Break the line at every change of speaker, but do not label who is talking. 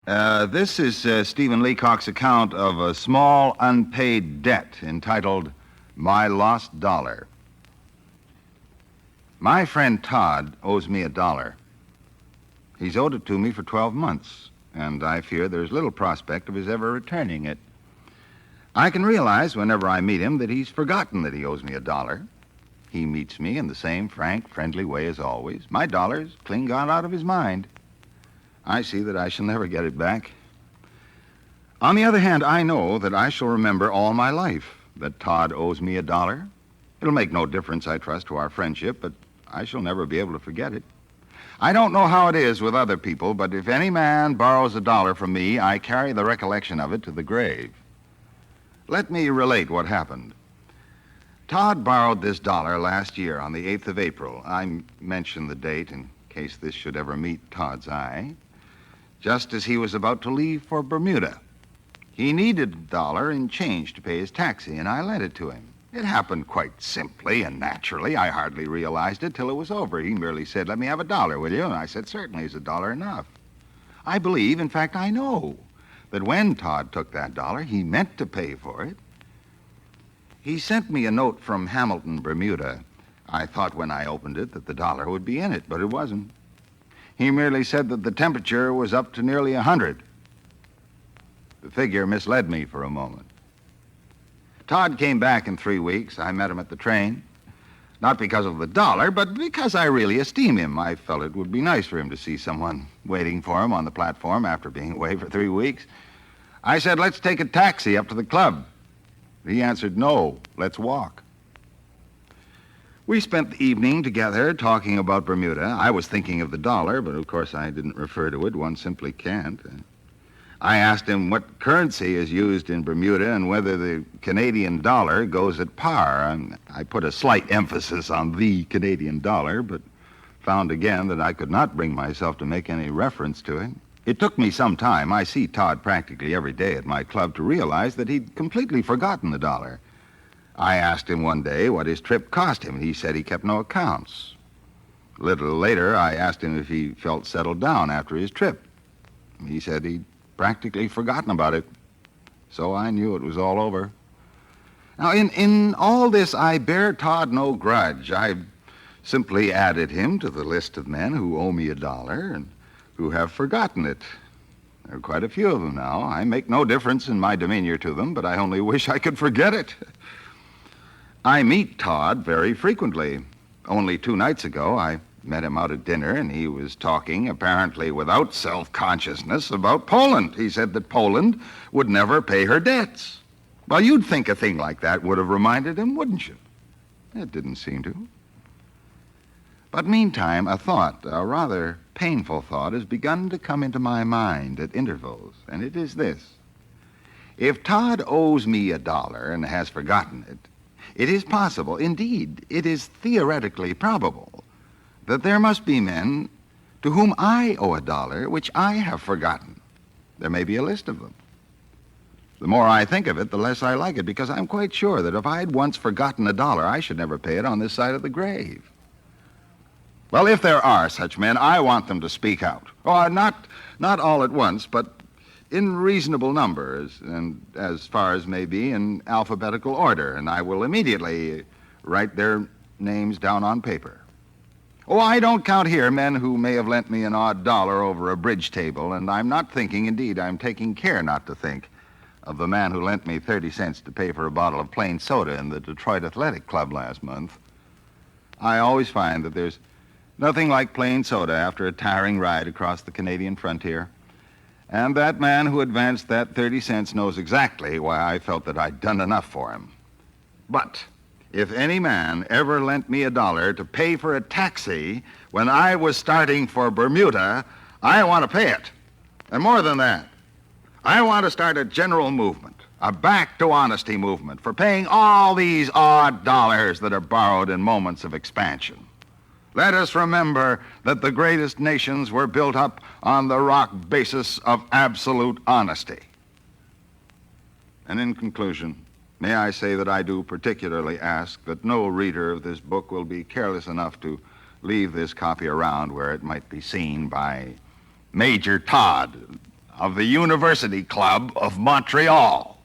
This is Stephen Leacock's account of a small unpaid debt entitled My Lost Dollar. My friend Todd owes me $1. He's owed it to me for 12 months, and I fear there's little prospect of his ever returning it. I can realize whenever I meet him that he's forgotten that he owes me $1. He meets me in the same frank, friendly way as always. My dollar's clean gone out of his mind. I see that I shall never get it back. On the other hand, I know that I shall remember all my life that Todd owes me $1. It'll make no difference, I trust, to our friendship, but I shall never be able to forget it. I don't know how it is with other people, but if any man borrows $1 from me, I carry the recollection of it to the grave. Let me relate what happened. Todd borrowed this $1 last year on the 8th of April. I mention the date in case this should ever meet Todd's eye. Just as he was about to leave for Bermuda. He needed $1 in change to pay his taxi, and I lent it to him. It happened quite simply and naturally. I hardly realized it till it was over. He merely said, "Let me have $1, will you?" And I said, "Certainly, is $1 enough?" I believe, in fact, I know, that when Todd took that $1, he meant to pay for it. He sent me a note from Hamilton, Bermuda. I thought when I opened it that the $1 would be in it, but it wasn't. He merely said that the temperature was up to nearly 100. The figure misled me for a moment. Todd came back in 3 weeks. I met him at the train. Not because of the $1, but because I really esteem him. I felt it would be nice for him to see someone waiting for him on the platform after being away for 3 weeks. I said, "Let's take a taxi up to the club." He answered, "No, let's walk." We spent the evening together talking about Bermuda. I was thinking of the $1, but of course I didn't refer to it. One simply can't. I asked him what currency is used in Bermuda and whether the Canadian dollar goes at par. I put a slight emphasis on the Canadian dollar, but found again that I could not bring myself to make any reference to it. It took me some time. I see Todd practically every day at my club to realize that he'd completely forgotten the $1. I asked him one day what his trip cost him, and he said he kept no accounts. A little later, I asked him if he felt settled down after his trip. He said he'd practically forgotten about it, so I knew it was all over. Now, in all this, I bear Todd no grudge. I've simply added him to the list of men who owe me $1 and who have forgotten it. There are quite a few of them now. I make no difference in my demeanor to them, but I only wish I could forget it. I meet Todd very frequently. Only 2 nights ago, I met him out at dinner, and he was talking, apparently without self-consciousness, about Poland. He said that Poland would never pay her debts. Well, you'd think a thing like that would have reminded him, wouldn't you? It didn't seem to. But meantime, a thought, a rather painful thought, has begun to come into my mind at intervals, and it is this. If Todd owes me $1 and has forgotten it, it is possible, indeed, it is theoretically probable, that there must be men to whom I owe $1 which I have forgotten. There may be a list of them. The more I think of it, the less I like it, because I'm quite sure that if I had once forgotten $1, I should never pay it on this side of the grave. Well, if there are such men, I want them to speak out. Oh, not all at once, but in reasonable numbers, and as far as may be in alphabetical order, and I will immediately write their names down on paper. Oh, I don't count here men who may have lent me an odd $1 over a bridge table, and I'm not thinking, indeed, I'm taking care not to think, of the man who lent me 30 cents to pay for a bottle of plain soda in the Detroit Athletic Club last month. I always find that there's nothing like plain soda after a tiring ride across the Canadian frontier. And that man who advanced that 30 cents knows exactly why I felt that I'd done enough for him. But if any man ever lent me $1 to pay for a taxi when I was starting for Bermuda, I want to pay it. And more than that, I want to start a general movement, a back to honesty movement for paying all these odd dollars that are borrowed in moments of expansion. Let us remember that the greatest nations were built up on the rock basis of absolute honesty. And in conclusion, may I say that I do particularly ask that no reader of this book will be careless enough to leave this copy around where it might be seen by Major Todd.
of the University Club of Montreal.